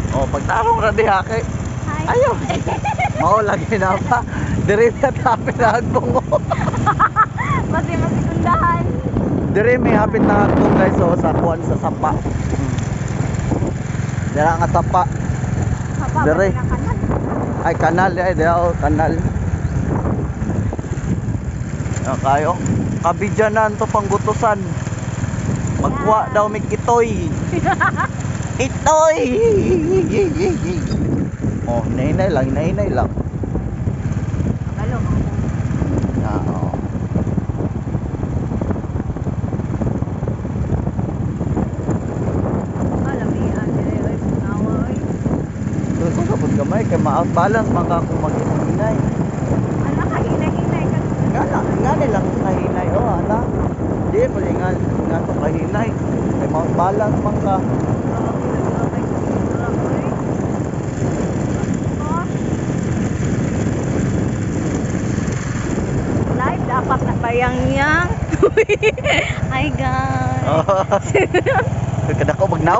Oh, pagtarong ra diha kay Hi. ayaw. Mao lagi na pa. Dire na tapin na agbong. Kasi masikundahan. Dire may hapit na agbong guys so sa kuan sa sapa. Dira nga sapa. Hapa, Dire. ba kanan? Ay kanal ay dira oh, kanal. Kayo kabidyanan to panggutusan. Magkuha daw mig itoy. Itoy. Oh, nainay lang, nainay lang. Galong ako. Oo. Alamihan dire oy nawa oy. Doon ko sabot gamay kay ma-balance man ka kung mag-hinay. Ana ka hinay-hinay ka. Nga nilang kahinay oh, ana. Di pa nga to kahinay. Kay ma-balance man ka. Live dapat na bayang-yang. Hi guys. Oh. Kada ko magnaw.